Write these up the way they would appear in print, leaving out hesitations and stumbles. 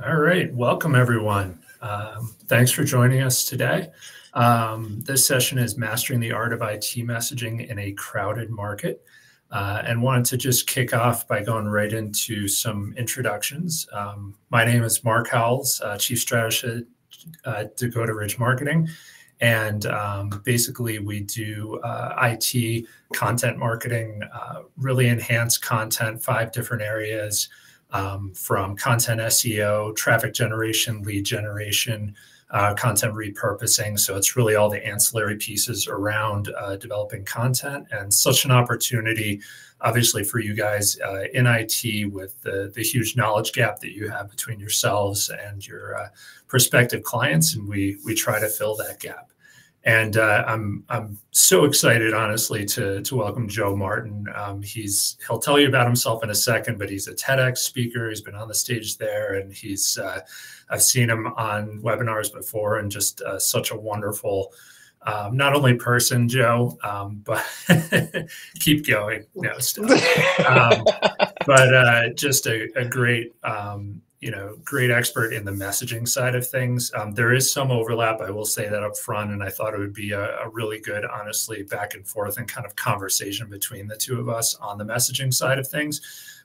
All right, welcome everyone. Thanks for joining us today. This session is Mastering the Art of IT Messaging in a Crowded Market. And wanted to just kick off by going right into some introductions. My name is Mark Howells, Chief Strategist at Dakota Ridge Marketing. And basically we do IT content marketing, really enhanced content, 5 different areas, from content SEO, traffic generation, lead generation, content repurposing. So it's really all the ancillary pieces around developing content, and such an opportunity, obviously, for you guys in IT with the huge knowledge gap that you have between yourselves and your prospective clients. And we try to fill that gap. And I'm so excited, honestly, to welcome Joe Martin. He'll tell you about himself in a second, but he's a TEDx speaker. He's been on the stage there, and I've seen him on webinars before, and just such a wonderful, not only person, Joe, but keep going. No, stop. But just a great. Great expert in the messaging side of things. There is some overlap, I will say that up front, and I thought it would be a really good, honestly, back and forth and kind of conversation between the two of us on the messaging side of things.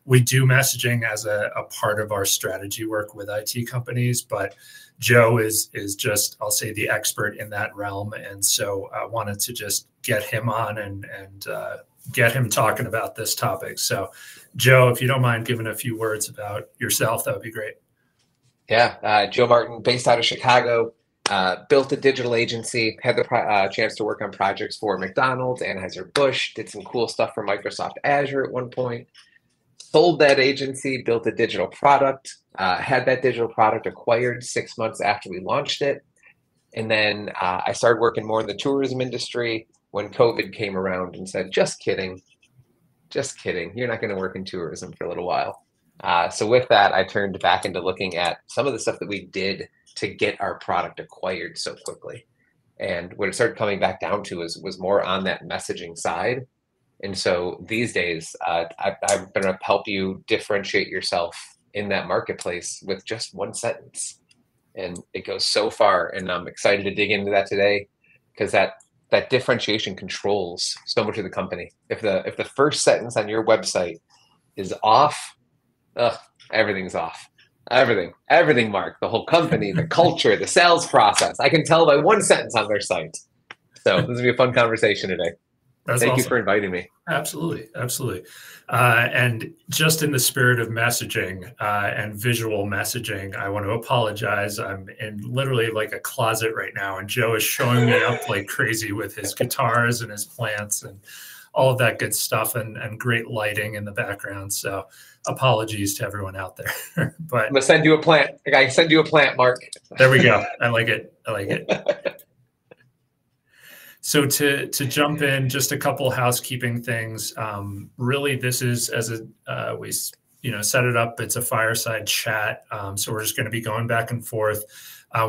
We do messaging as a part of our strategy work with IT companies, but Joe is just, I'll say, the expert in that realm. And so I wanted to just get him on and get him talking about this topic. So Joe, if you don't mind giving a few words about yourself, that would be great. Yeah, Joe Martin, based out of Chicago, built a digital agency, had the chance to work on projects for McDonald's, Anheuser-Busch, did some cool stuff for Microsoft Azure at one point, sold that agency, built a digital product, had that digital product acquired 6 months after we launched it. And then I started working more in the tourism industry when COVID came around and said, just kidding. You're not going to work in tourism for a little while. So with that, I turned back into looking at some of the stuff that we did to get our product acquired so quickly. And what it started coming back down to was more on that messaging side. And so these days, I'm going to help you differentiate yourself in that marketplace with just one sentence. And it goes so far. And I'm excited to dig into that today, because that differentiation controls so much of the company. If the first sentence on your website is off, everything's off. Everything, Mark. The whole company, the culture, the sales process. I can tell by one sentence on their site. So this will be a fun conversation today. That's Thank awesome. you for inviting me. Absolutely. And just in the spirit of messaging and visual messaging, I want to apologize. I'm in literally like a closet right now, and Joe is showing me up like crazy with his guitars and his plants and all of that good stuff, and great lighting in the background. So apologies to everyone out there. But I'm gonna send you a plant. I can send you a plant, Mark. There we go. I like it. So to jump in, just a couple housekeeping things. Really, this is we set it up. It's a fireside chat. So we're just going to be going back and forth.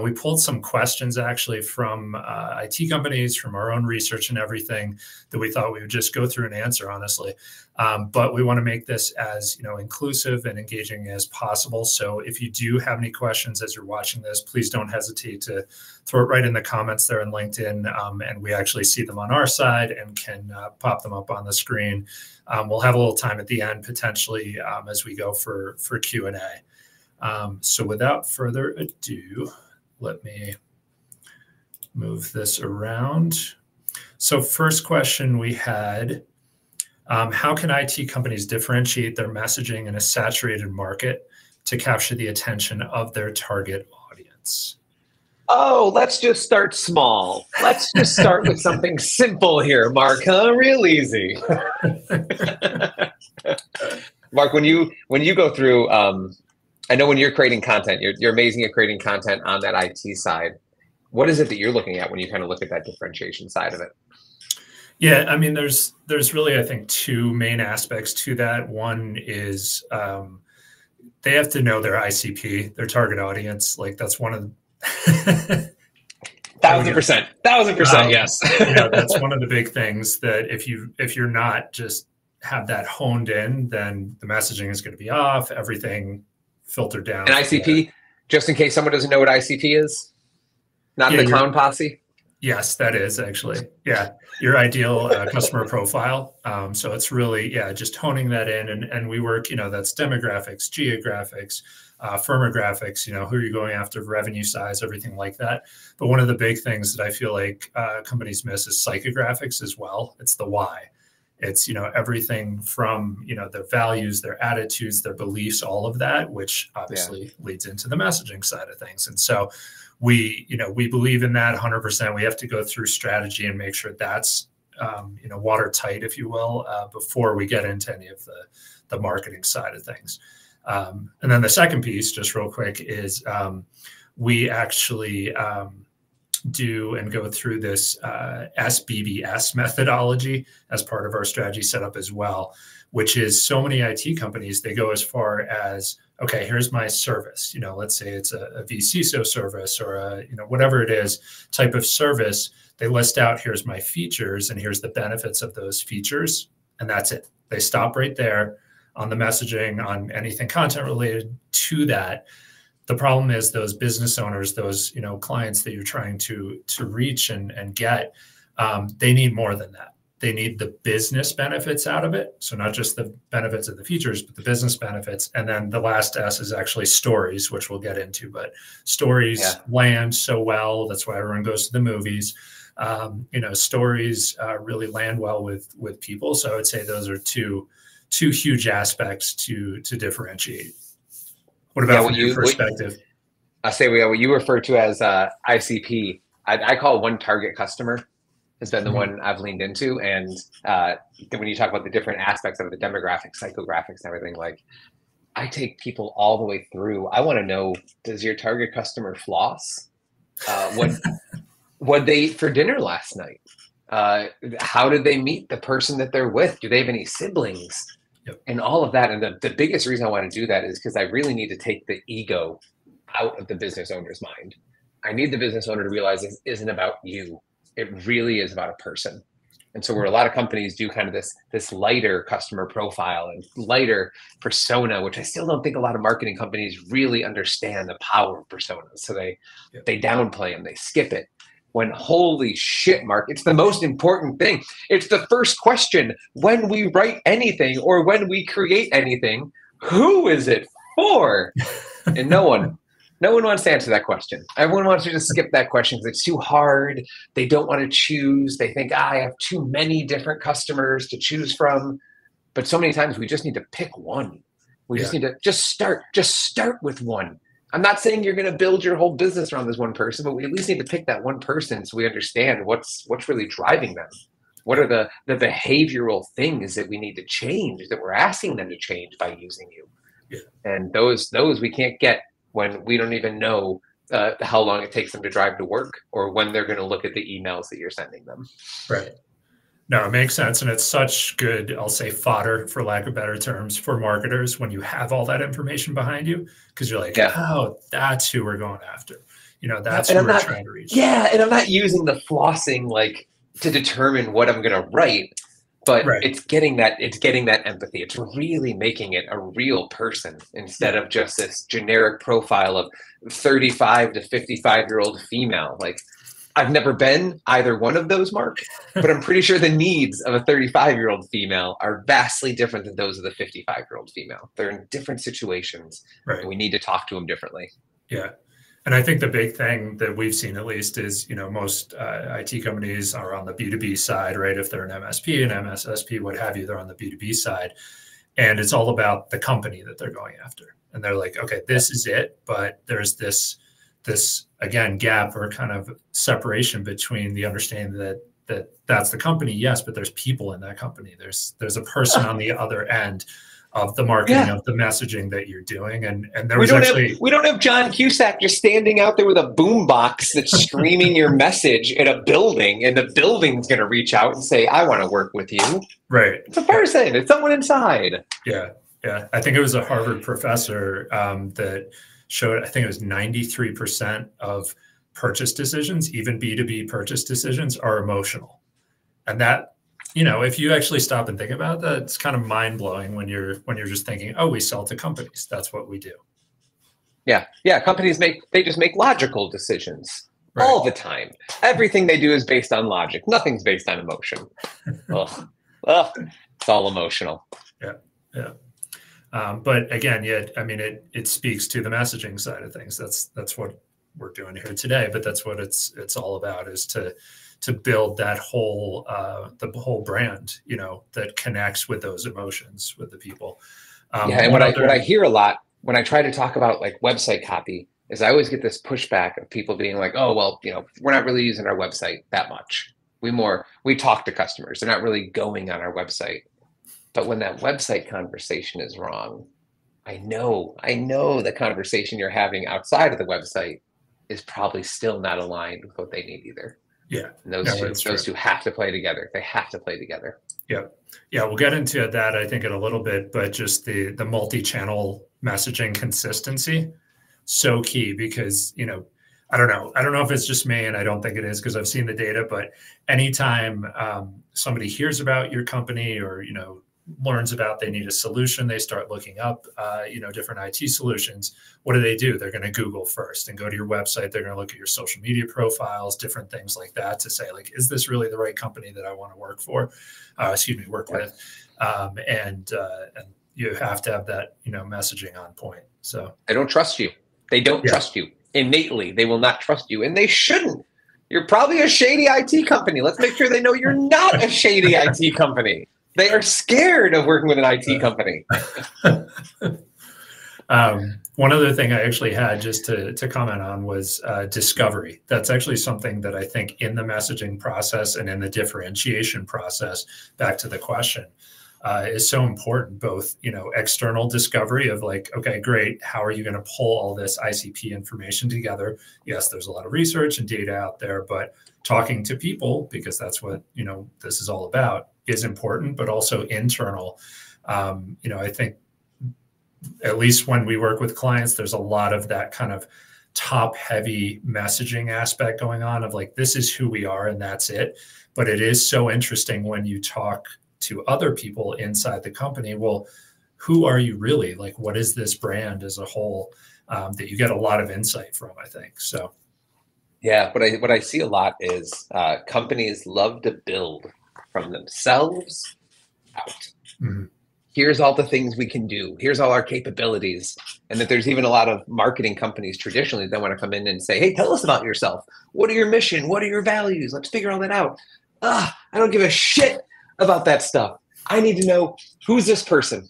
We pulled some questions actually from IT companies, from our own research and everything, that we thought we would just go through and answer, honestly. But we want to make this as inclusive and engaging as possible. So if you do have any questions as you're watching this, please don't hesitate to throw it right in the comments there in LinkedIn, and we actually see them on our side and can pop them up on the screen. We'll have a little time at the end potentially as we go for Q&A. So without further ado, let me move this around. So first question we had, how can IT companies differentiate their messaging in a saturated market to capture the attention of their target audience? Oh, let's just start small. Let's just start with something simple here, Mark, huh? Real easy. Mark, when you go through, I know when you're creating content, you're amazing at creating content on that IT side. What is it that you're looking at when you kind of look at that differentiation side of it? Yeah, I mean, there's really, I think, 2 main aspects to that. One is they have to know their ICP, their target audience. Like that's one of the 1000%, yes. That's one of the big things, that if you're not just have that honed in, then the messaging is going to be off, everything filtered down. And ICP, Just in case someone doesn't know what ICP is, not Yeah, the clown posse. yes, that is actually, yeah, your ideal customer profile. So it's really, yeah, just honing that in, and we work, that's demographics, geographics, firmographics, who are you going after, revenue size, everything like that. But one of the big things that I feel like companies miss is psychographics as well. It's the why. It's, everything from, their values, their attitudes, their beliefs, all of that, which obviously leads into the messaging side of things. And so we believe in that 100%. We have to go through strategy and make sure that's, watertight, if you will, before we get into any of the marketing side of things. And then the second piece, just real quick, is we actually do and go through this SBBS methodology as part of our strategy setup as well, which is so many IT companies, they go as far as, okay, here's my service. Let's say it's a vCISO service or whatever it is type of service. They list out, here's my features and here's the benefits of those features. And that's it. They stop right there on the messaging, on anything content related to that. The problem is those business owners, those clients that you're trying to reach and get, they need more than that. They need the business benefits out of it. So not just the benefits of the features, but the business benefits. And then the last S is actually stories, which we'll get into. But stories land so well. That's why everyone goes to the movies. Stories really land well with people. So I would say those are two huge aspects to differentiate. What about from your perspective? I say what you refer to as ICP. I call one target customer has been the one I've leaned into. And when you talk about the different aspects of the demographics, psychographics, and everything, like I take people all the way through. I want to know, does your target customer floss? What they ate for dinner last night? How did they meet the person that they're with? Do they have any siblings? Yep. And all of that. And the biggest reason I want to do that is because I really need to take the ego out of the business owner's mind. I need the business owner to realize this isn't about you. It really is about a person. And so where a lot of companies do kind of this lighter customer profile and lighter persona, which I still don't think a lot of marketing companies really understand the power of personas. So they downplay them, they skip it. When holy shit, Mark, it's the most important thing. It's the first question when we write anything or when we create anything. Who is it for? And no one wants to answer that question. Everyone wants to just skip that question because it's too hard. They don't want to choose. They think, I have too many different customers to choose from. But so many times we just need to pick one. We just need to just start with one. I'm not saying you're going to build your whole business around this one person, but we at least need to pick that one person so we understand what's really driving them. What are the behavioral things that we need to change, that we're asking them to change by using you? Yeah. And those we can't get when we don't even know how long it takes them to drive to work or when they're going to look at the emails that you're sending them. Right. No, it makes sense. And it's such good, I'll say fodder, for lack of better terms, for marketers when you have all that information behind you, because you're like, oh, that's who we're going after. That's who we're trying to reach. Yeah. And I'm not using the flossing like to determine what I'm going to write, but it's getting that empathy. It's really making it a real person instead of just this generic profile of 35 to 55-year-old female. Like, I've never been either one of those, Mark, but I'm pretty sure the needs of a 35-year-old female are vastly different than those of the 55-year-old female. They're in different situations, and we need to talk to them differently. Yeah. And I think the big thing that we've seen, at least, is, most IT companies are on the B2B side, right? If they're an MSP, an MSSP, what have you, they're on the B2B side. And it's all about the company that they're going after. And they're like, okay, this is it. But there's this again gap or kind of separation between the understanding that that's the company, yes, but there's people in that company. There's a person on the other end of the marketing, of the messaging that you're doing. And there was we don't have John Cusack just standing out there with a boom box that's screaming your message in a building, and the building's going to reach out and say, I want to work with you. Right. It's a person. It's someone inside. Yeah. Yeah. I think it was a Harvard professor that showed, I think it was 93% of purchase decisions, even B2B purchase decisions, are emotional. And that, if you actually stop and think about that, it's kind of mind blowing when you're just thinking, oh, we sell to companies. That's what we do. Yeah. Companies they just make logical decisions all the time. Everything they do is based on logic. Nothing's based on emotion. Ugh. It's all emotional. Yeah. But again, I mean, it speaks to the messaging side of things. That's what we're doing here today. But that's what it's all about, is to build that whole the whole brand, that connects with those emotions with the people. And what I hear a lot when I try to talk about like website copy is I always get this pushback of people being like, oh, well, we're not really using our website that much. We talk to customers. They're not really going on our website. But when that website conversation is wrong, I know the conversation you're having outside of the website is probably still not aligned with what they need either. Yeah. And those two have to play together. They have to play together. Yeah. We'll get into that, I think, in a little bit, but just the multi-channel messaging consistency, so key, because, I don't know if it's just me, and I don't think it is because I've seen the data, but anytime somebody hears about your company or, learns about they need a solution, they start looking up, different IT solutions. What do? They're going to Google first and go to your website. They're going to look at your social media profiles, different things like that, to say, like, is this really the right company that I want to work with? And you have to have that, messaging on point. So they don't trust you. They don't trust you innately. They will not trust you, and they shouldn't. You're probably a shady IT company. Let's make sure they know you're not a shady IT company. They are scared of working with an IT company. One other thing I actually had just to comment on was discovery. That's actually something that I think in the messaging process and in the differentiation process, back to the question, is so important. Both, external discovery of like, okay, great. How are you going to pull all this ICP information together? Yes, there's a lot of research and data out there, but talking to people, because that's what, this is all about, is important, but also internal. I think at least when we work with clients, there's a lot of that kind of top heavy messaging aspect going on of like, this is who we are and that's it. But it is so interesting when you talk to other people inside the company. Well, who are you really? Like, what is this brand as a whole? That you get a lot of insight from, I think. So. Yeah, what I see a lot is companies love to build from themselves out. Mm-hmm. Here's all the things we can do. Here's all our capabilities. And that there's even a lot of marketing companies traditionally that want to come in and say, hey, tell us about yourself. What are your mission? What are your values? Let's figure all that out. I don't give a shit about that stuff. I need to know, who's this person?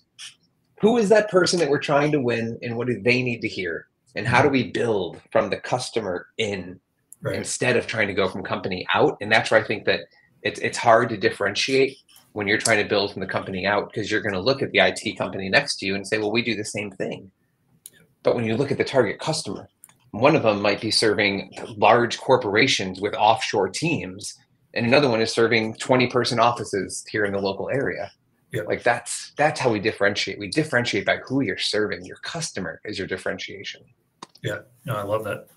Who is that person that we're trying to win, and what do they need to hear? And how do we build from the customer in? Right. Instead of trying to go from company out. And that's where I think that it's hard to differentiate when you're trying to build from the company out, because you're going to look at the IT company next to you and say, well, we do the same thing. But when you look at the target customer, one of them might be serving large corporations with offshore teams, and another one is serving 20-person offices here in the local area. Yeah. Like that's how we differentiate. We differentiate by who you're serving. Your customer is your differentiation. Yeah, no, I love that.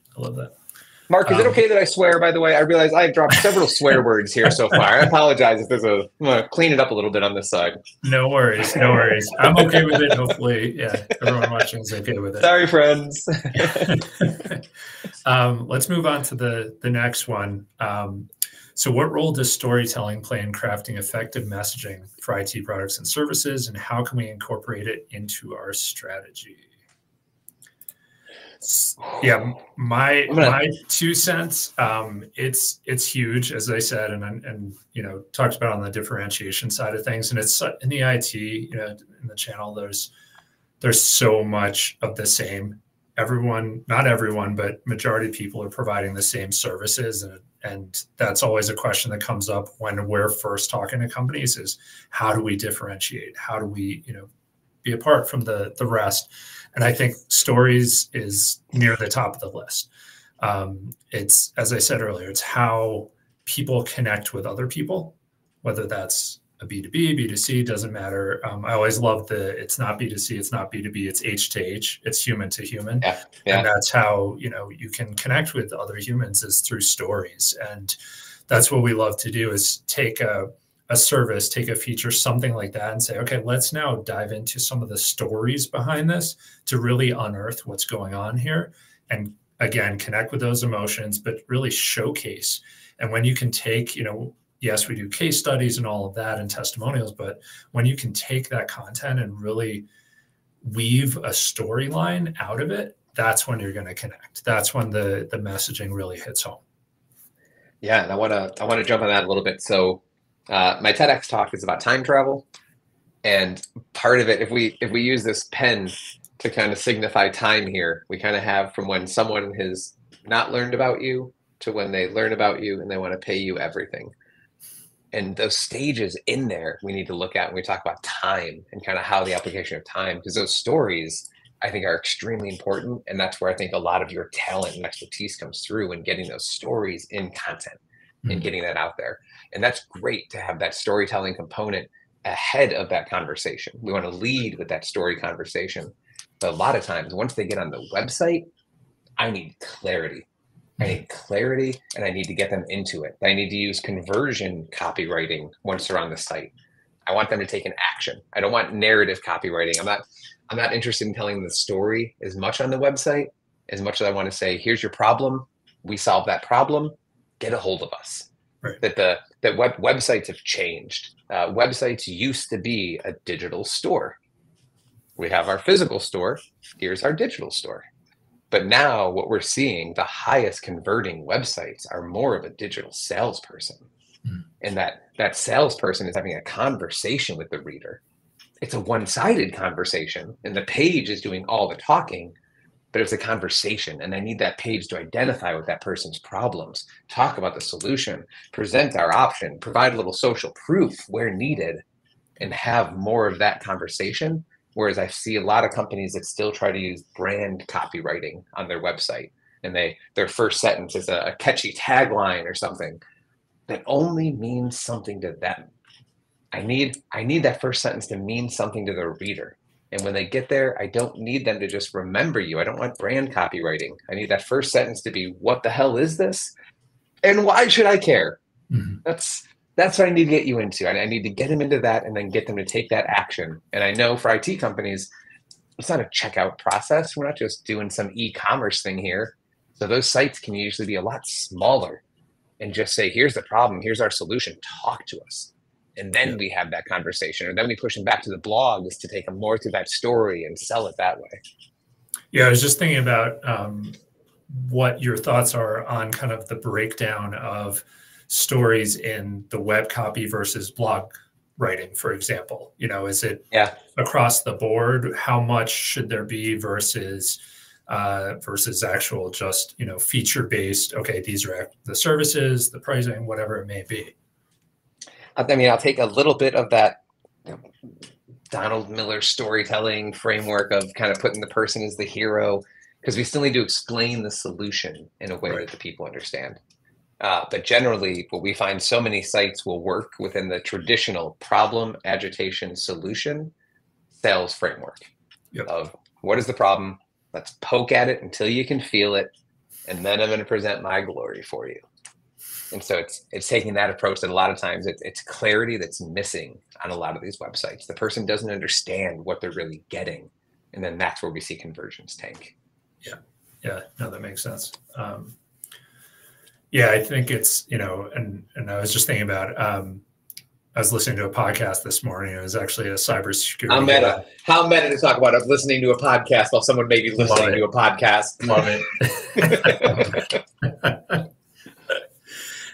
Mark, is it okay that I swear, by the way? I realize I've dropped several swear words here so far. I apologize if I'm going to clean it up a little bit on this side. No worries. I'm okay with it. Hopefully, everyone watching is okay with it. Sorry, friends. Let's move on to the next one. So what role does storytelling play in crafting effective messaging for IT products and services, and how can we incorporate it into our strategy? Yeah, my 2 cents. It's huge, as I said, and talked about on the differentiation side of things. And it's in the IT, in the channel. There's so much of the same. Not everyone, but majority of people are providing the same services, and that's always a question that comes up when we're first talking to companies: is how do we differentiate? How do we be apart from the rest? And I think stories is near the top of the list. It's, as I said earlier, it's how people connect with other people, whether that's a B2B, B2C, doesn't matter. I always love it's not B2C, it's not B2B, it's H to H, it's human to human. Yeah. And that's how, you can connect with other humans, is through stories. And that's what we love to do, is take a a service, take a feature, something like that, and say, okay, let's now dive into some of the stories behind this to really unearth what's going on here. And again, connect with those emotions, but really showcase. And when you can take, yes, we do case studies and all of that and testimonials, but when you can take that content and really weave a storyline out of it, that's when you're going to connect. That's when the messaging really hits home. Yeah, and I want to jump on that a little bit. So my TEDx talk is about time travel, and part of it, if we use this pen to kind of signify time here, we kind of have from when someone has not learned about you to when they learn about you and they want to pay you everything. And those stages in there we need to look at when we talk about time and kind of how the application of time, because those stories I think are extremely important. And that's where I think a lot of your talent and expertise comes through in getting those stories in content and getting that out there. And that's great to have that storytelling component ahead of that conversation. We want to lead with that story conversation. But a lot of times, once they get on the website, I need clarity. I need clarity, and I need to get them into it. I need to use conversion copywriting once they're on the site. I want them to take an action. I don't want narrative copywriting. I'm not interested in telling the story as much on the website as much as I want to say, here's your problem. We solve that problem. Get a hold of us. Right. That websites have changed. Websites used to be a digital store. We have our physical store. Here's our digital store. But now what we're seeing, the highest converting websites are more of a digital salesperson. And that salesperson is having a conversation with the reader. It's a one-sided conversation, and the page is doing all the talking, but it's a conversation. And I need that page to identify with that person's problems, talk about the solution, present our option, provide a little social proof where needed, and have more of that conversation. Whereas I see a lot of companies that still try to use brand copywriting on their website, and their first sentence is a catchy tagline or something that only means something to them. I need that first sentence to mean something to the reader. And when they get there, I don't need them to just remember you. I don't want brand copywriting. I need that first sentence to be, what the hell is this? And why should I care? That's what I need to get you into. I need to get them into that and then get them to take that action. And I know for IT companies, it's not a checkout process. We're not just doing some e-commerce thing here. So those sites can usually be a lot smaller and just say, here's the problem. Here's our solution. Talk to us. And then we have that conversation. Or then we push them back to the blogs to take them more through that story and sell it that way. Yeah, I was just thinking about what your thoughts are on kind of the breakdown of stories in the web copy versus blog writing, for example. Is it across the board? How much should there be versus actual just, feature-based, okay, these are the services, the pricing, whatever it may be? I mean, I'll take a little bit of that Donald Miller storytelling framework of kind of putting the person as the hero, because we still need to explain the solution in a way that the people understand. But generally, what we find, so many sites will work within the traditional problem, agitation, solution, sales framework of what is the problem? Let's poke at it until you can feel it, and then I'm going to present my glory for you. And so it's taking that approach that a lot of times it's clarity that's missing on a lot of these websites. The person doesn't understand what they're really getting, and then that's where we see conversions tank. Yeah, no, that makes sense. Yeah, I think it's, and I was just thinking about, I was listening to a podcast this morning. It was actually a cybersecurity. How meta to talk about listening to a podcast while someone may be listening to a podcast. Love it.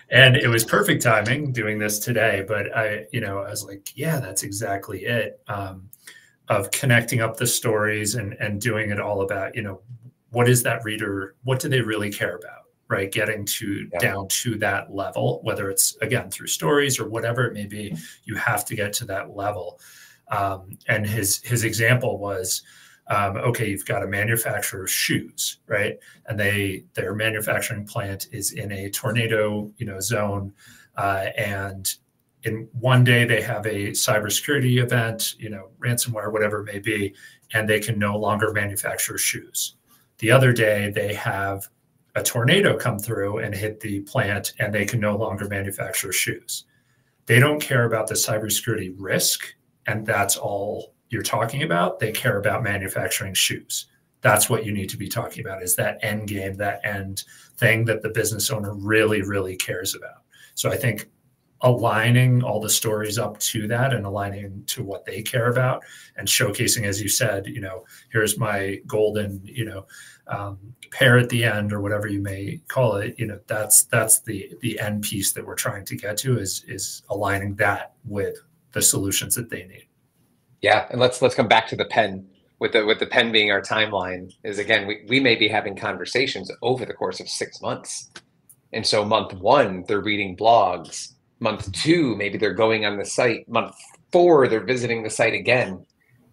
And it was perfect timing doing this today, but I was like, yeah, that's exactly it. Of connecting up the stories and doing it all about, what is that reader? What do they really care about? Right. Getting down to that level, whether it's, again, through stories or whatever it may be, you have to get to that level. And his example was, okay, you've got a manufacturer of shoes, right? And their manufacturing plant is in a tornado, zone. And in one day they have a cybersecurity event, ransomware, whatever it may be, and they can no longer manufacture shoes. The other day they have a tornado come through and hit the plant, and they can no longer manufacture shoes. they don't care about the cybersecurity risk, and that's all you're talking about. They care about manufacturing shoes. That's what you need to be talking about, is that end game, that end thing that the business owner really, really cares about. So I think aligning all the stories up to that and aligning to what they care about and showcasing, as you said, here's my golden, pair at the end, or whatever you may call it, that's the end piece that we're trying to get to, is aligning that with the solutions that they need. Yeah. And let's come back to the pen. With the pen being our timeline, is, again, we may be having conversations over the course of 6 months. And so month 1, they're reading blogs. Month 2, maybe they're going on the site. Month 4, they're visiting the site again.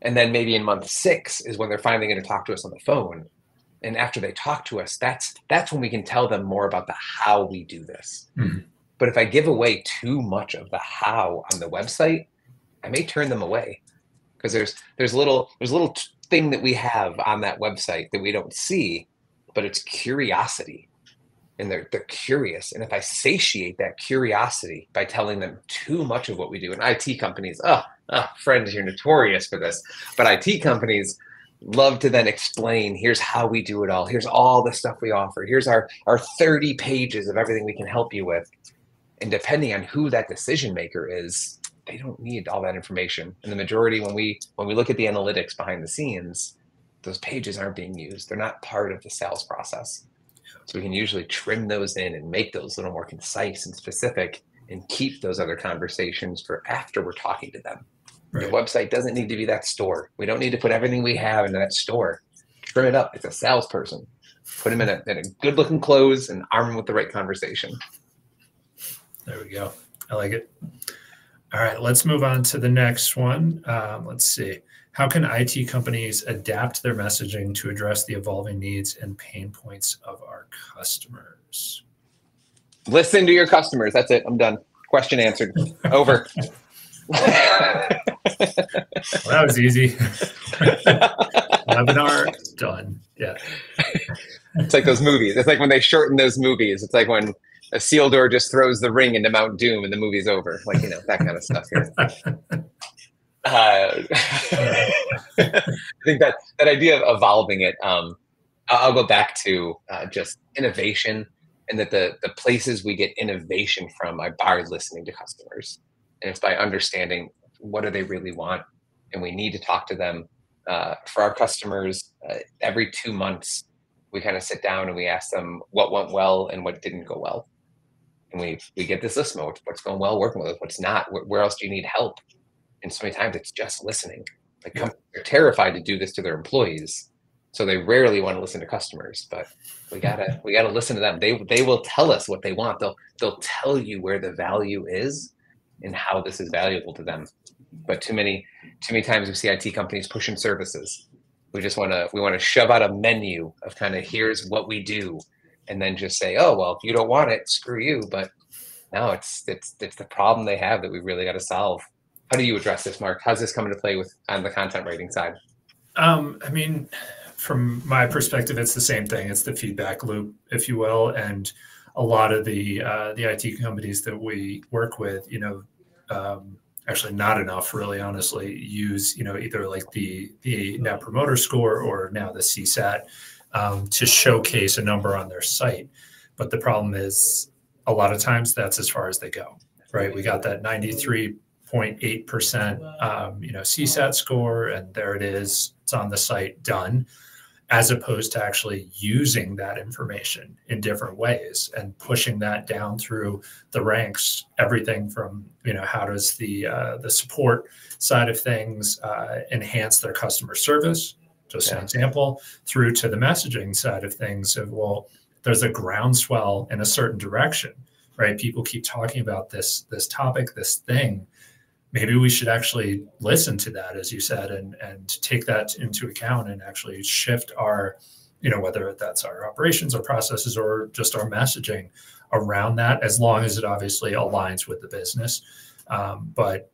And then maybe in month 6 is when they're finally going to talk to us on the phone. And after they talk to us, that's when we can tell them more about the how we do this. Mm-hmm. But if I give away too much of the how on the website, I may turn them away. Because there's a little thing that we have on that website that we don't see, but it's curiosity, and they're curious. And if I satiate that curiosity by telling them too much of what we do, and IT companies, friends, you're notorious for this, but IT companies love to then explain, here's how we do it all, here's all the stuff we offer, here's our 30 pages of everything we can help you with. And depending on who that decision maker is, they don't need all that information. And the majority, when we look at the analytics behind the scenes, those pages aren't being used. They're not part of the sales process. So we can usually trim those in and make those a little more concise and specific, and keep those other conversations for after we're talking to them. Right. The website doesn't need to be that store. We don't need to put everything we have into that store. Trim it up. It's a salesperson. Put them in a good looking clothes and arm them with the right conversation. There we go. I like it. All right, let's move on to the next one. Let's see. How can IT companies adapt their messaging to address the evolving needs and pain points of our customers? Listen to your customers. That's it. I'm done. Question answered. Over. Well, that was easy. Webinar done. Yeah. It's like those movies. It's like when they shorten those movies. It's like when Isildur just throws the ring into Mount Doom and the movie's over. Like, that kind of stuff here. I think that idea of evolving it, I'll go back to just innovation, and that the places we get innovation from are by listening to customers. And it's by understanding what do they really want. And we need to talk to them. For our customers, every 2 months, we kind of sit down and we ask them what went well and what didn't go well. And we get this list mode, what's going well, working with, what's not, where else do you need help? And so many times it's just listening. Like, they're terrified to do this to their employees, so they rarely want to listen to customers. But we gotta listen to them. They will tell us what they want. They'll tell you where the value is and how this is valuable to them. But too many times we see IT companies pushing services. We want to shove out a menu of kind of, here's what we do, and then just say, oh, well, if you don't want it, screw you. But no, it's the problem they have that we really got to solve. How do you address this, Mark? How's this come into play on the content writing side? I mean, from my perspective, it's the same thing. It's the feedback loop, if you will. And a lot of the IT companies that we work with, actually not enough, really, honestly, use, either like the Net Promoter Score or now the CSAT to showcase a number on their site. But the problem is, a lot of times that's as far as they go, right? We got that 93.8% CSAT score, and there it is. It's on the site, done, as opposed to actually using that information in different ways and pushing that down through the ranks. Everything from, how does the support side of things enhance their customer service, just an example, through to the messaging side of things of, well, there's a groundswell in a certain direction, right? People keep talking about this topic, this thing. Maybe we should actually listen to that, as you said, and take that into account and actually shift our, whether that's our operations or processes or just our messaging around that, as long as it obviously aligns with the business. But,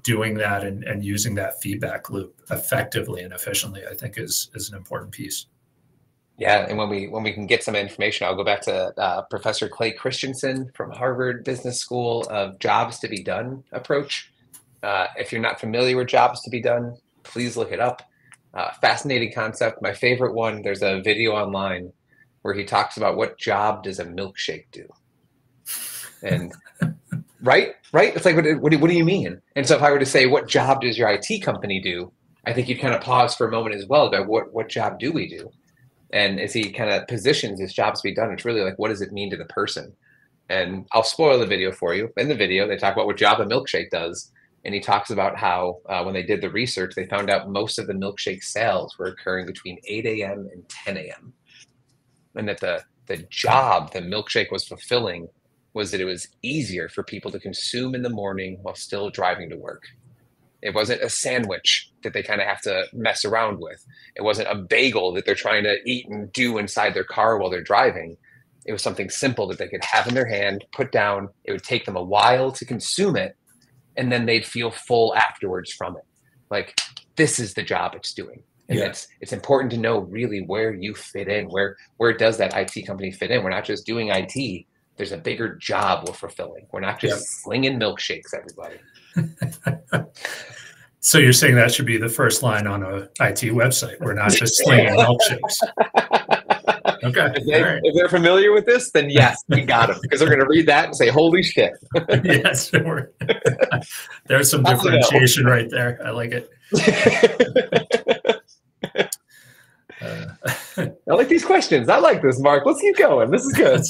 doing that and using that feedback loop effectively and efficiently, I think is an important piece. Yeah, and when we can get some information, I'll go back to Professor Clay Christensen from Harvard Business School of jobs to be done approach. If you're not familiar with jobs to be done, please look it up. Fascinating concept. My favorite one, there's a video online where he talks about what job does a milkshake do? And right? It's like, what do you mean? And so if I were to say, what job does your IT company do? I think you'd kind of pause for a moment as well about what job do we do? And as he kind of positions his jobs to be done, it's really like, what does it mean to the person? And I'll spoil the video for you. In the video, they talk about what job a milkshake does. And he talks about how when they did the research, they found out most of the milkshake sales were occurring between 8 a.m. and 10 a.m. And that the job the milkshake was fulfilling was that it was easier for people to consume in the morning while still driving to work. It wasn't a sandwich that they kind of have to mess around with. It wasn't a bagel that they're trying to eat and do inside their car while they're driving. It was something simple that they could have in their hand, put down. It would take them a while to consume it, and then they'd feel full afterwards from it. Like, this is the job it's doing. And it's important to know really where you fit in, where does that IT company fit in? We're not just doing IT. There's a bigger job we're fulfilling. We're not just slinging milkshakes, everybody. So you're saying that should be the first line on a IT website. We're not just slinging milkshakes. Okay. If they're familiar with this, then yes, we got them, because they're going to read that and say, "Holy shit!" Yes, there's some differentiation right there. I like it. I like these questions. I like this, Mark. Let's keep going. This is good.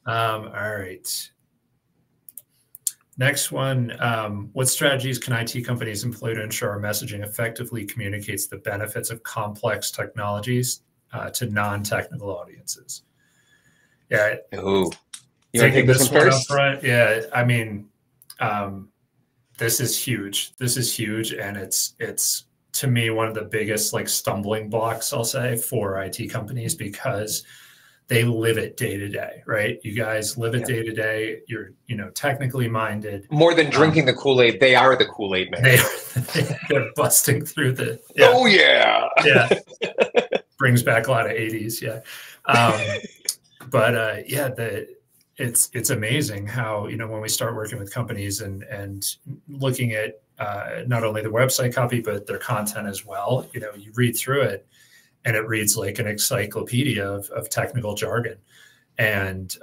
All right. Next one, what strategies can IT companies employ to ensure our messaging effectively communicates the benefits of complex technologies to non-technical audiences? Yeah. Ooh. You want to take this one first? Front? Yeah. I mean, this is huge. This is huge. And it's to me, one of the biggest like stumbling blocks, I'll say, for IT companies, because they live it day to day, right? You guys live it day to day. You're, technically minded. More than drinking the Kool-Aid, they are the Kool-Aid man. They're busting through the. Yeah. Oh yeah. Yeah. Brings back a lot of 80s. Yeah. But it's amazing how, when we start working with companies and looking at not only the website copy, but their content as well, you read through it, and it reads like an encyclopedia of technical jargon, and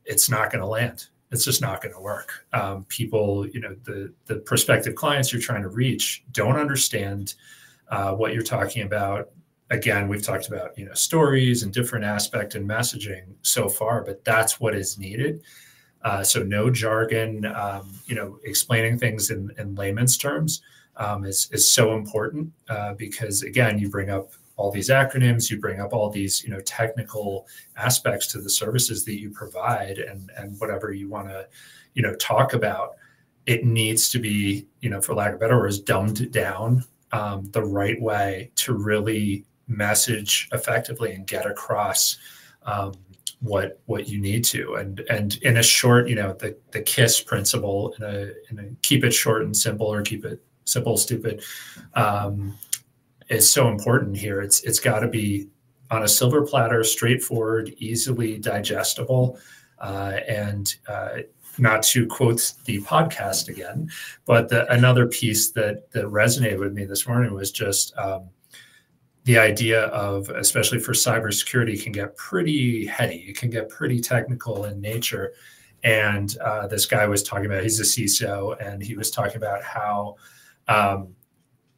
it's not going to land. It's just not going to work. People, the prospective clients you're trying to reach don't understand what you're talking about. Again, we've talked about, stories and different aspect and messaging so far, but that's what is needed. So no jargon, explaining things in layman's terms is so important because, again, you bring up all these acronyms, you bring up all these, technical aspects to the services that you provide, and whatever you want to, talk about, it needs to be, for lack of better words, dumbed down the right way to really message effectively and get across what you need to. And in a short, the KISS principle, in a keep it short and simple, or keep it simple, stupid, is so important here. It's got to be on a silver platter, straightforward, easily digestible, and not to quote the podcast again, but another piece that resonated with me this morning was just the idea of, especially for cybersecurity, can get pretty heady. It can get pretty technical in nature. And this guy was talking about, he's a CISO, and he was talking about how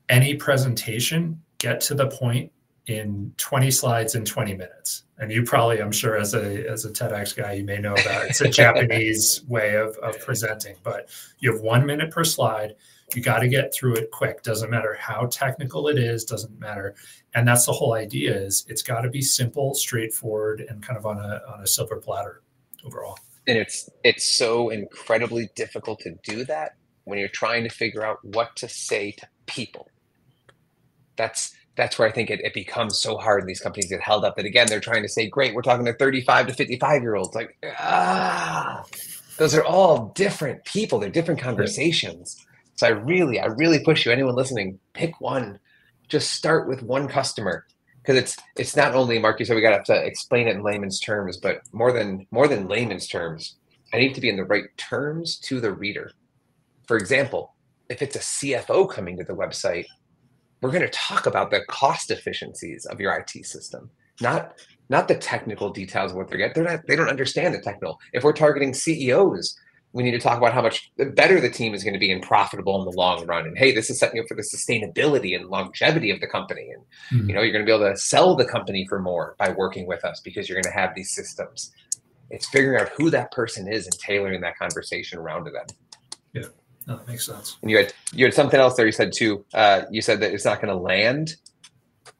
any presentation, get to the point in 20 slides in 20 minutes. And you probably, I'm sure, as a TEDx guy, you may know about it. It's a Japanese way of presenting, but you have 1 minute per slide. You got to get through it quick. Doesn't matter how technical it is, doesn't matter. And that's the whole idea, is it's got to be simple, straightforward, and kind of on a silver platter overall. And it's so incredibly difficult to do that when you're trying to figure out what to say to people. That's where I think it becomes so hard, and these companies get held up that, again, they're trying to say, great, we're talking to 35 to 55-year-olds. Like, those are all different people. They're different conversations. So I really push you, anyone listening, pick one. Just start with one customer because it's not only, Mark, you said we got to explain it in layman's terms, but more than layman's terms, I need to be in the right terms to the reader. For example, if it's a CFO coming to the website, we're going to talk about the cost efficiencies of your IT system, not the technical details of what they get. They don't understand the technical. If we're targeting CEOs, we need to talk about how much better the team is going to be and profitable in the long run. And hey, this is setting up for the sustainability and longevity of the company. And you're going to be able to sell the company for more by working with us because you're going to have these systems. It's figuring out who that person is and tailoring that conversation around to them. Yeah, no, that makes sense. And you had something else there. You said too. You said that it's not going to land.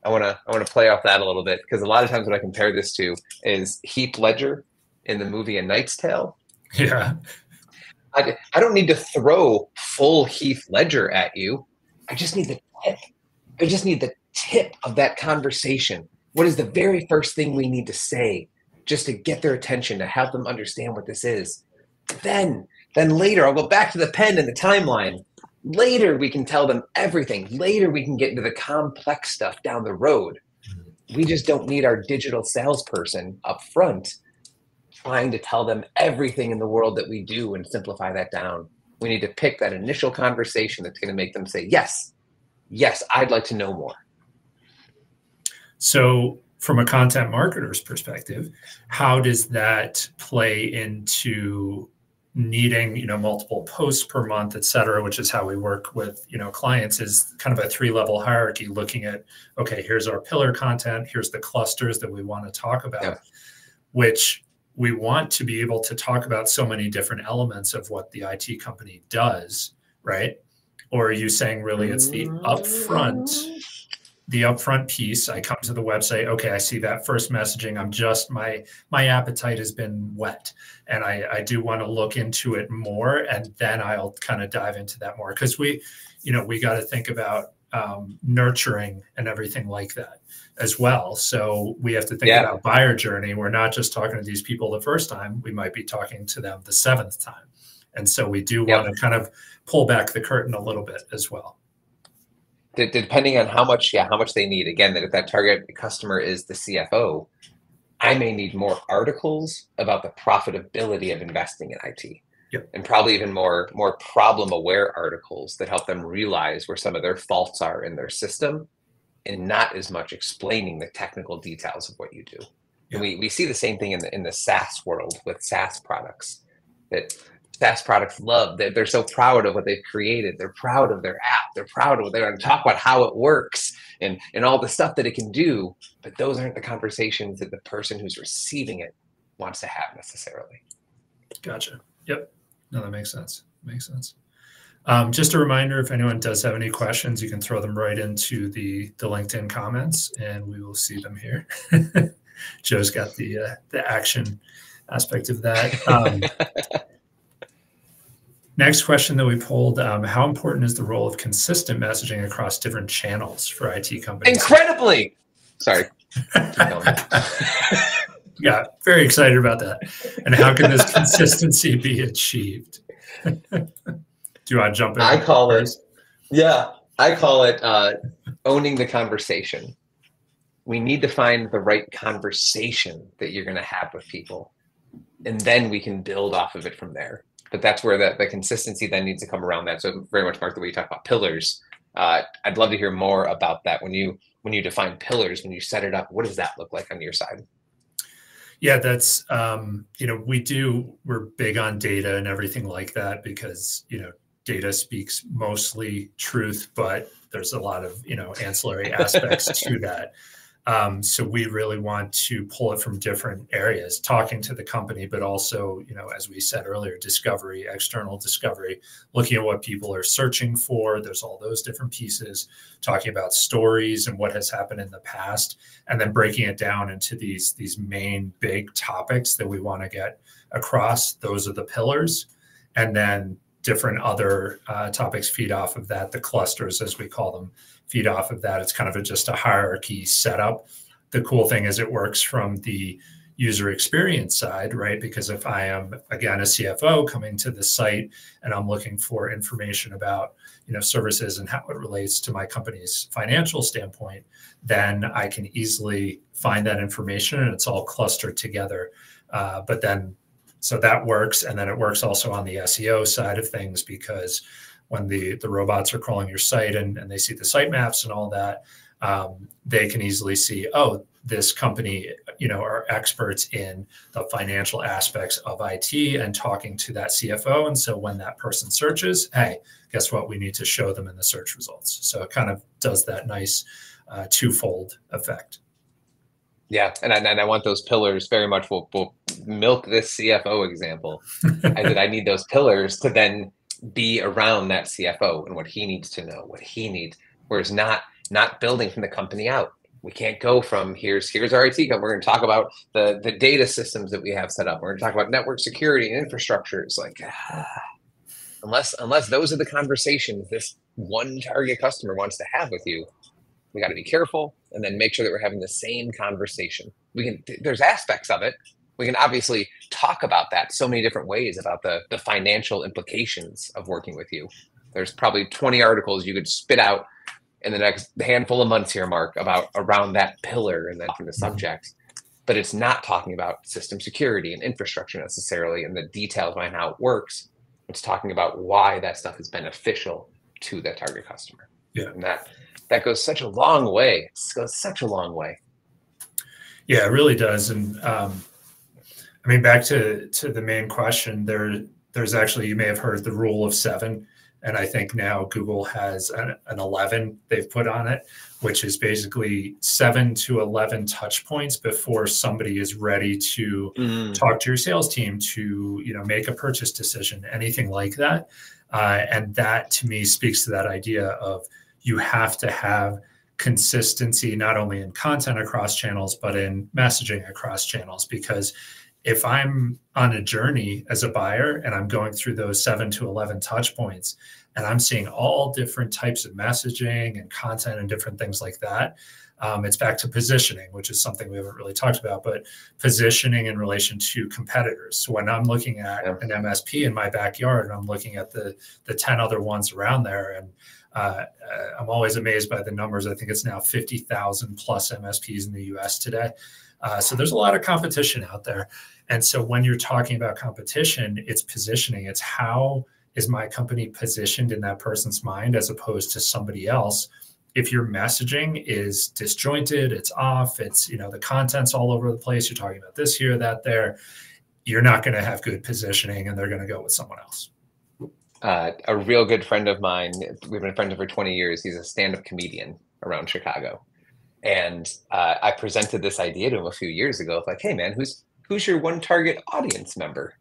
I want to play off that a little bit, because a lot of times what I compare this to is Heath Ledger in the movie A Knight's Tale. Yeah. I don't need to throw full Heath Ledger at you. I just need the tip. I just need the tip of that conversation. What is the very first thing we need to say just to get their attention, to help them understand what this is? Then later, I'll go back to the pen and the timeline. Later, we can tell them everything. Later, we can get into the complex stuff down the road. We just don't need our digital salesperson up front trying to tell them everything in the world that we do and simplify that down. We need to pick that initial conversation that's going to make them say, yes, I'd like to know more. So from a content marketer's perspective, how does that play into needing, multiple posts per month, et cetera, which is how we work with, clients, is kind of a 3-level hierarchy, looking at, okay, here's our pillar content, here's the clusters that we want to talk about, which we want to be able to talk about so many different elements of what the IT company does, right? Or are you saying really it's the upfront piece? I come to the website, okay, I see that first messaging. I'm just, my appetite has been whet, and I do want to look into it more, and then I'll kind of dive into that more, because we got to think about nurturing and everything like that as well. So we have to think about buyer journey. We're not just talking to these people the first time, we might be talking to them the 7th time. And so we do want to kind of pull back the curtain a little bit as well. Depending on how much they need. Again, that if that target customer is the CFO, I may need more articles about the profitability of investing in IT. And probably even more problem-aware articles that help them realize where some of their faults are in their system, and not as much explaining the technical details of what you do. And we see the same thing in the SaaS world with SaaS products, that SaaS products love. They're so proud of what they've created. They're proud of their app. They're proud of what they're going to talk about, how it works and all the stuff that it can do. But those aren't the conversations that the person who's receiving it wants to have necessarily. Gotcha. Yep. No, that makes sense. Makes sense. Just a reminder, if anyone does have any questions, you can throw them right into the LinkedIn comments, and we will see them here. Joe's got the action aspect of that. Next question that we pulled, how important is the role of consistent messaging across different channels for IT companies? Incredibly. Sorry. Yeah, very excited about that. And how can this consistency be achieved? Do you want to jump in? I call it owning the conversation. We need to find the right conversation that you're going to have with people, and then we can build off of it from there. But that's where the consistency then needs to come around that. So very much, Mark, the way you talk about pillars, I'd love to hear more about that. When you define pillars, when you set it up, what does that look like on your side? Yeah, that's, we're big on data and everything like that, because, data speaks mostly truth, but there's a lot of, ancillary aspects to that. So we really want to pull it from different areas, talking to the company, but also, as we said earlier, discovery, external discovery, looking at what people are searching for. There's all those different pieces, talking about stories and what has happened in the past, and then breaking it down into these main big topics that we want to get across. Those are the pillars. And then different other topics feed off of that. The clusters, as we call them, feed off of that. It's kind of just a hierarchy setup. The cool thing is it works from the, user experience side, right? Because if I am, again, a CFO coming to the site and I'm looking for information about, services and how it relates to my company's financial standpoint, then I can easily find that information and it's all clustered together. So that works. And then it works also on the SEO side of things, because when the robots are crawling your site and they see the sitemaps and all that, they can easily see, oh, this company, are experts in the financial aspects of IT and talking to that CFO. And so when that person searches, hey, guess what? We need to show them in the search results. So it kind of does that nice twofold effect. Yeah, and I want those pillars very much. We'll milk this CFO example. I need those pillars to then be around that CFO and what he needs to know, what he needs. Whereas not building from the company out. We can't go from here's our IT company. We're going to talk about the data systems that we have set up. We're going to talk about network security and infrastructure. It's like, unless those are the conversations this one target customer wants to have with you, we got to be careful and then make sure that we're having the same conversation. There's aspects of it. We can obviously talk about that so many different ways about the financial implications of working with you. There's probably 20 articles you could spit out in the next handful of months here, Mark, around that pillar and then from the subject. But it's not talking about system security and infrastructure necessarily and the details behind how it works. It's talking about why that stuff is beneficial to that target customer. Yeah. And that goes such a long way. It goes such a long way. Yeah, it really does. And back to the main question, there's actually, you may have heard the rule of 7. And I think now Google has an 11 they've put on it, which is basically 7 to 11 touch points before somebody is ready to talk to your sales team to, make a purchase decision, anything like that. And that to me speaks to that idea of you have to have consistency, not only in content across channels, but in messaging across channels. Because if I'm on a journey as a buyer and I'm going through those 7 to 11 touch points and I'm seeing all different types of messaging and content and different things like that, it's back to positioning, which is something we haven't really talked about, but positioning in relation to competitors. So when I'm looking at an MSP in my backyard and I'm looking at the 10 other ones around there, and I'm always amazed by the numbers. I think it's now 50,000 plus MSPs in the US today. So there's a lot of competition out there. And so when you're talking about competition, it's positioning. It's how is my company positioned in that person's mind as opposed to somebody else. If your messaging is disjointed, it's off, it's, the content's all over the place, you're talking about this here, that there, you're not going to have good positioning and they're going to go with someone else. A real good friend of mine, we've been friends for 20 years. He's a stand-up comedian around Chicago. And I presented this idea to him a few years ago. Like, hey man, who's your one target audience member?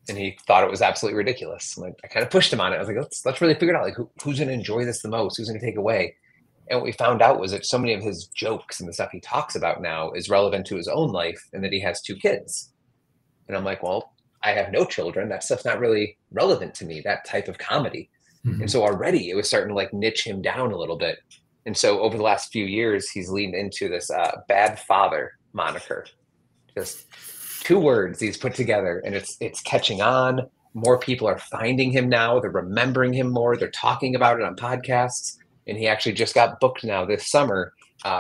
And he thought it was absolutely ridiculous. I kind of pushed him on it. I was like, let's really figure it out. Like, who's going to enjoy this the most? Who's going to take away? And what we found out was that so many of his jokes and the stuff he talks about now is relevant to his own life, and that he has 2 kids. And I'm like, well, I have no children. That stuff's not really relevant to me, that type of comedy. Mm-hmm. And so already it was starting to niche him down a little bit. And so over the last few years, he's leaned into this bad father moniker. Just 2 words he's put together, and it's catching on. More people are finding him now. They're remembering him more. They're talking about it on podcasts. And he actually just got booked now this summer.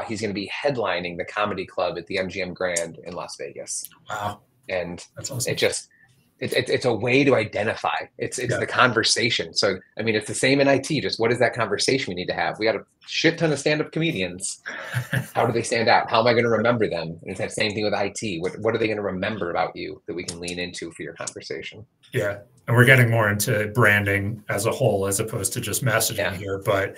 He's going to be headlining the comedy club at the MGM Grand in Las Vegas. Wow. And that's awesome. It's a way to identify. It's the conversation. So, it's the same in IT. Just what is that conversation we need to have? We got a shit ton of stand-up comedians. How do they stand out? How am I going to remember them? And it's that same thing with IT. What are they going to remember about you that we can lean into for your conversation? Yeah. And we're getting more into branding as a whole, as opposed to just messaging here. But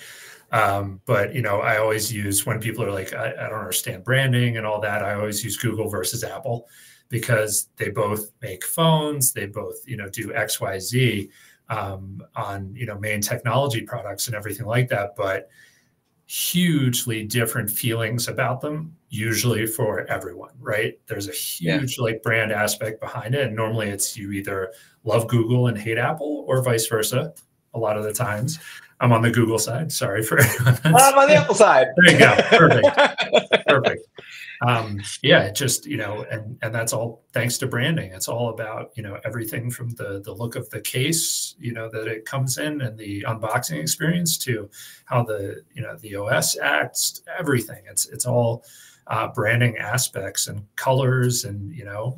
I always use, when people are like, I don't understand branding and all that, I always use Google versus Apple, because they both make phones, they both, do XYZ on, main technology products and everything like that, but hugely different feelings about them, usually for everyone, right? There's a huge brand aspect behind it. And normally it's you either love Google and hate Apple, or vice versa. A lot of the times I'm on the Google side. Sorry for anyone. I'm on the Apple side. There you go. Perfect. Yeah, it just, and that's all thanks to branding. It's all about, everything from the look of the case, that it comes in, and the unboxing experience, to how the OS acts, everything. It's all branding aspects and colors, and,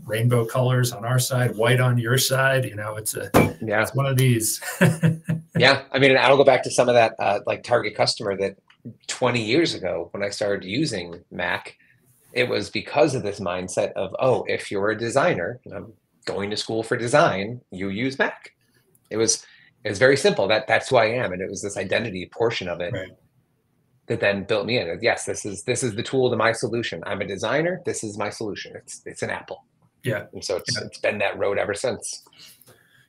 rainbow colors on our side, white on your side. It's one of these. Yeah. I mean, and I'll go back to some of that, like target customer that 20 years ago, when I started using Mac, it was because of this mindset of, oh, if you're a designer, and I'm going to school for design, you use Mac. It was very simple. That's who I am. And it was this identity portion of it, Right. that then built me in. Yes, this is the tool to my solution. I'm a designer. This is my solution. It's an Apple. Yeah. And so it's been that road ever since.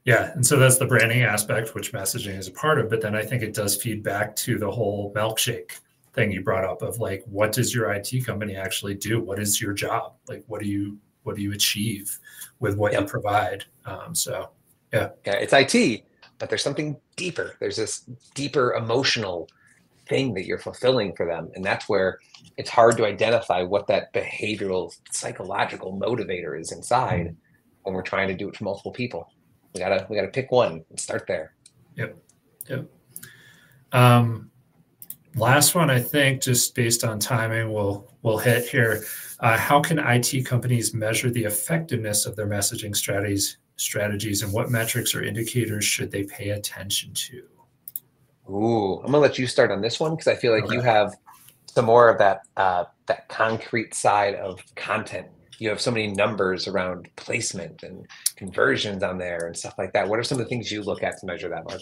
Yeah. And so that's the branding aspect, which messaging is a part of. But then I think it does feed back to the whole milkshake thing you brought up of, like, what does your IT company actually do? What is your job? Like, what do you achieve with what you provide? So, yeah. Yeah, it's IT, but there's something deeper. There's this deeper emotional thing that you're fulfilling for them. And that's where it's hard to identify what that behavioral, psychological motivator is inside when we're trying to do it for multiple people. We gotta pick one and start there. Yep. Last one, I think, just based on timing, we'll hit here. How can IT companies measure the effectiveness of their messaging strategies, and what metrics or indicators should they pay attention to? Ooh, I'm gonna let you start on this one, because I feel like you have some more of that concrete side of content. You have so many numbers around placement and conversions on there and stuff like that. What are some of the things you look at to measure that, Mark?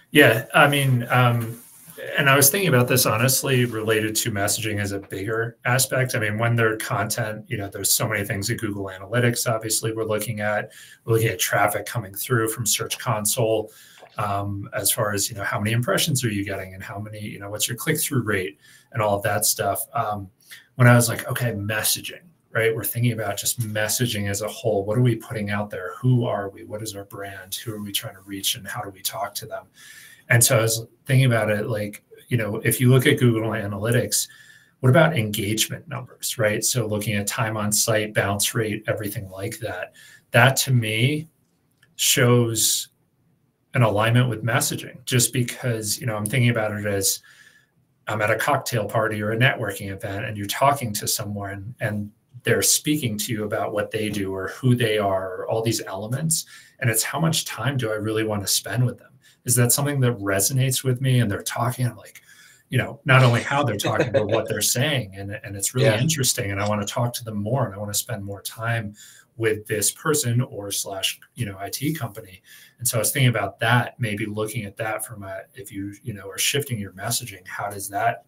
Yeah, I mean, and I was thinking about this, honestly, related to messaging as a bigger aspect. I mean, when their content, there's so many things at Google Analytics, obviously, we're looking at traffic coming through from Search Console, as far as, how many impressions are you getting, and how many, what's your click-through rate, and all of that stuff. When I was like, okay, messaging, right? We're thinking about just messaging as a whole. What are we putting out there? Who are we? What is our brand? Who are we trying to reach, and how do we talk to them? And so I was thinking about it, like, if you look at Google Analytics, what about engagement numbers, right? So looking at time on site, bounce rate, everything like that, that to me shows an alignment with messaging, just because, I'm thinking about it as I'm at a cocktail party or a networking event, and you're talking to someone and they're speaking to you about what they do or who they are, or all these elements. And it's, how much time do I really want to spend with them? Is that something that resonates with me? And they're talking, I'm like, not only how they're talking, but what they're saying. And it's really interesting. And I want to talk to them more, and I want to spend more time with this person or slash, IT company. And so I was thinking about that, maybe looking at that from if you, are shifting your messaging, how does that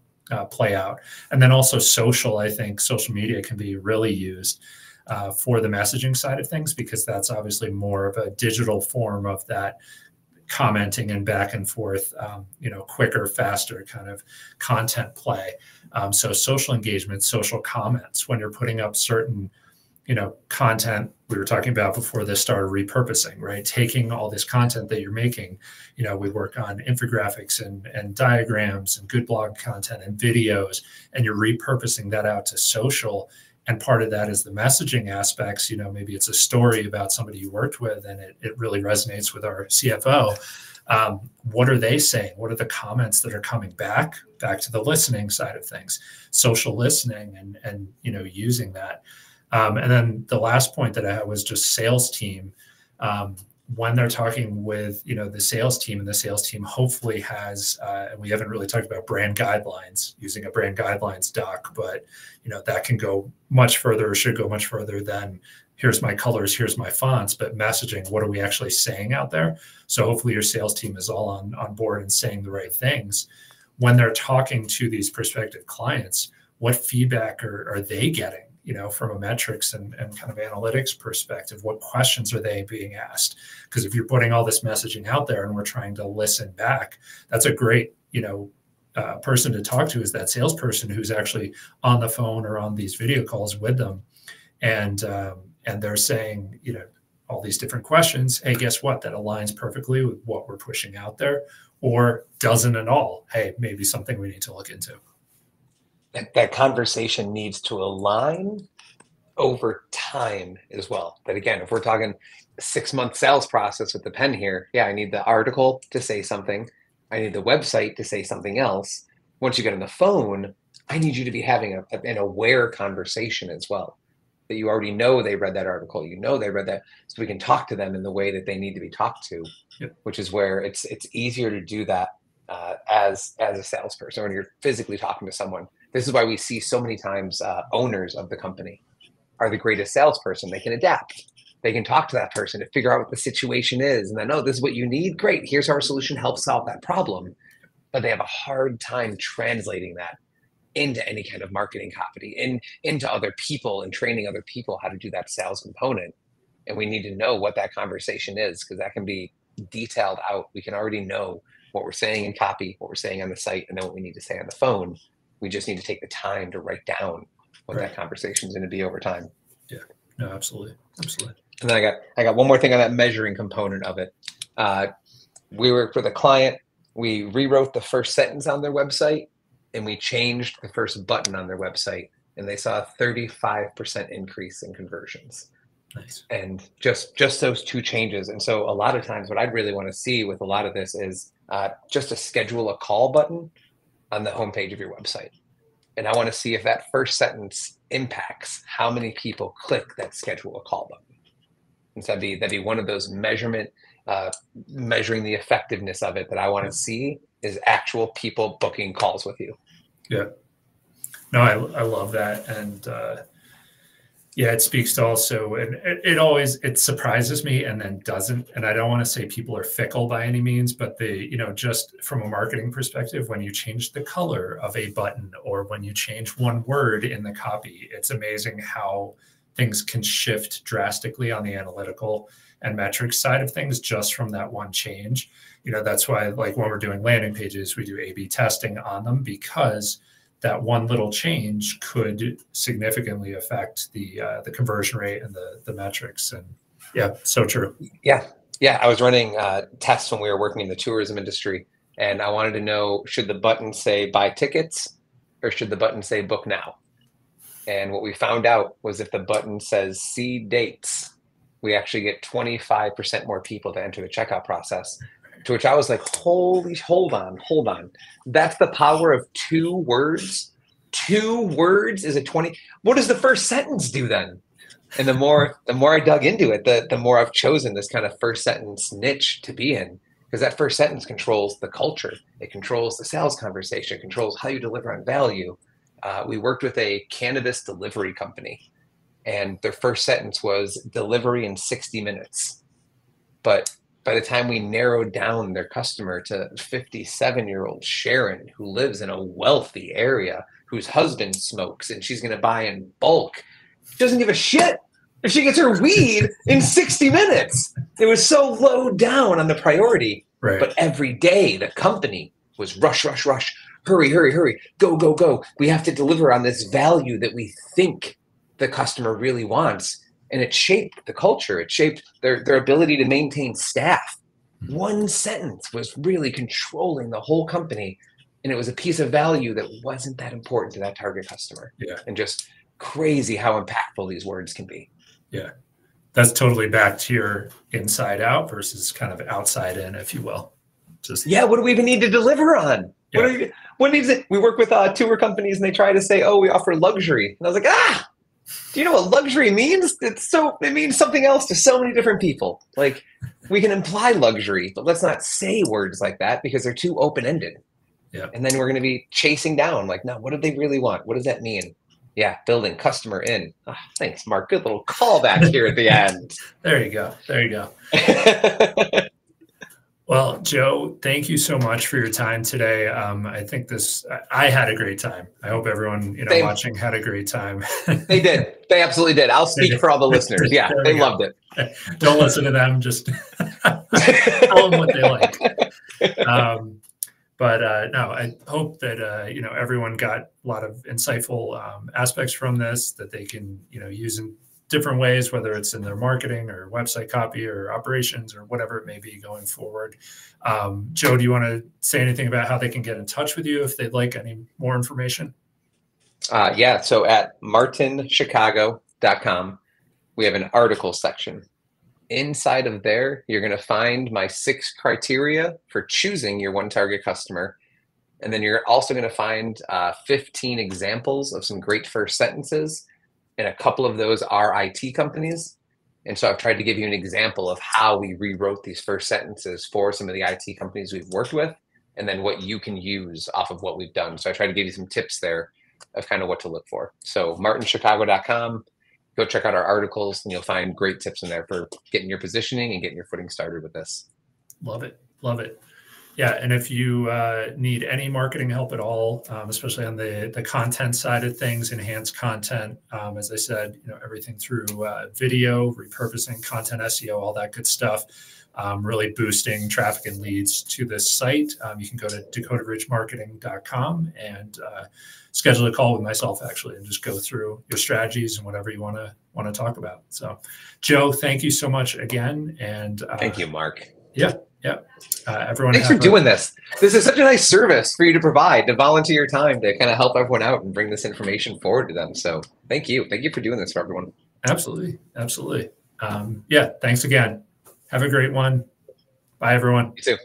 play out? And then also social, I think social media can be really used for the messaging side of things, because that's obviously more of a digital form of that commenting and back and forth, quicker, faster kind of content play. So social engagement, social comments, when you're putting up certain, content we were talking about before this started, repurposing, right? Taking all this content that you're making, we work on infographics and diagrams and good blog content and videos, and you're repurposing that out to social. And part of that is the messaging aspects. Maybe it's a story about somebody you worked with, and it really resonates with our CFO. What are they saying? What are the comments that are coming back to the listening side of things, social listening, and using that. And then the last point that I had was just sales team. When they're talking with, the sales team, and the sales team hopefully has, and we haven't really talked about brand guidelines, using a brand guidelines doc, but, that can go much further, or should go much further than here's my colors, here's my fonts, but messaging, what are we actually saying out there? So hopefully your sales team is all on board and saying the right things. When they're talking to these prospective clients, what feedback are they getting? From a metrics and kind of analytics perspective, what questions are they being asked? Because if you're putting all this messaging out there and we're trying to listen back, that's a great, person to talk to, is that salesperson who's actually on the phone or on these video calls with them. And they're saying, all these different questions. Hey, guess what? That aligns perfectly with what we're pushing out there, or doesn't at all. Hey, maybe something we need to look into. that conversation needs to align over time as well. But again, if we're talking 6-month sales process with the pen here, yeah, I need the article to say something. I need the website to say something else. Once you get on the phone, I need you to be having an aware conversation as well. That you already know they read that article, you know they read that, so we can talk to them in the way that they need to be talked to, which is where it's easier to do that as a salesperson when you're physically talking to someone. This is why we see so many times owners of the company are the greatest salesperson. They can adapt. They can talk to that person to figure out what the situation is. And then, oh, this is what you need. Great. Here's how our solution helps solve that problem. But they have a hard time translating that into any kind of marketing copy, into other people and training other people how to do that sales component. And we need to know what that conversation is, because that can be detailed out. We can already know what we're saying in copy, what we're saying on the site, and then what we need to say on the phone. We just need to take the time to write down what that conversation is going to be over time. Yeah, no, absolutely. Absolutely. And then I got one more thing on that measuring component of it. We worked with a client. We rewrote the first sentence on their website, and we changed the first button on their website, and they saw a 35% increase in conversions. Nice. And just those two changes. And so a lot of times what I'd really want to see with a lot of this is just a schedule a call button on the homepage of your website. And I want to see if that first sentence impacts how many people click that schedule a call button. And so that'd be one of those measuring the effectiveness of it that I want to see is actual people booking calls with you. Yeah. No, I love that. And yeah, it speaks to also, and it surprises me and then doesn't. And I don't want to say people are fickle by any means, but just from a marketing perspective, when you change the color of a button or when you change one word in the copy, it's amazing how things can shift drastically on the analytical and metrics side of things just from that one change. That's why, like, when we're doing landing pages, we do A/B testing on them, because that one little change could significantly affect the conversion rate and the metrics. And yeah, so true. Yeah. I was running tests when we were working in the tourism industry, and I wanted to know, should the button say buy tickets or should the button say book now? And what we found out was if the button says see dates, we actually get 25% more people to enter the checkout process. To which I was like, hold on. That's the power of 2 words. 2 words is a 20. What does the first sentence do then? And the more I dug into it, the more I've chosen this kind of first sentence niche to be in, because that first sentence controls the culture. It controls the sales conversation, it controls how you deliver on value. We worked with a cannabis delivery company, and their first sentence was delivery in 60 minutes. But by the time we narrowed down their customer to 57-year-old Sharon, who lives in a wealthy area, whose husband smokes, and she's going to buy in bulk, she doesn't give a shit if she gets her weed in 60 minutes. It was so low down on the priority. Right. But every day the company was rush, hurry, go. We have to deliver on this value that we think the customer really wants. And it shaped the culture. It shaped their ability to maintain staff. One sentence was really controlling the whole company. And it was a piece of value that wasn't that important to that target customer. Yeah. And just crazy how impactful these words can be. Yeah. That's totally back to your inside out versus kind of outside in, if you will. What do we even need to deliver on? Yeah. What needs it? We work with tour companies, and they try to say, oh, we offer luxury. And I was like, do you know what luxury means? It means something else to so many different people. Like, we can imply luxury, but let's not say words like that because they're too open-ended. Yeah. And then we're going to be chasing down, like, no, what do they really want? What does that mean? Yeah, building customer in. Oh, thanks, Mark. Good little callback here at the end. There you go. Well, Joe, thank you so much for your time today. I think I had a great time. I hope everyone watching had a great time. They did. They absolutely did. I'll speak for all the listeners. Yeah, they loved it. Don't listen to them. Just tell them what they like. No, I hope that everyone got a lot of insightful aspects from this that they can use in different ways, whether it's in their marketing or website copy or operations or whatever it may be going forward. Joe, do you want to say anything about how they can get in touch with you if they'd like any more information? Yeah, so at martinchicago.com, we have an article section. Inside of there, you're going to find my 6 criteria for choosing your one target customer. And then you're also going to find 15 examples of some great first sentences. And a couple of those are IT companies. And so I've tried to give you an example of how we rewrote these first sentences for some of the IT companies we've worked with, and then what you can use off of what we've done. So I try to give you some tips there of kind of what to look for. So martinchicago.com, go check out our articles, and you'll find great tips in there for getting your positioning and getting your footing started with this. Love it. Love it. Yeah, and if you need any marketing help at all, especially on the content side of things, enhanced content, as I said, everything through video, repurposing, content SEO, all that good stuff, really boosting traffic and leads to this site. You can go to dakotaridgemarketing.com and schedule a call with myself, actually, and just go through your strategies and whatever you want to talk about. So, Joe, thank you so much again, and thank you, Mark. Yeah. Everyone, thanks for doing this. This is such a nice service for you to provide, to volunteer your time to kind of help everyone out and bring this information forward to them. So thank you for doing this for everyone. Absolutely. Yeah, thanks again. Have a great one. Bye, everyone. You too.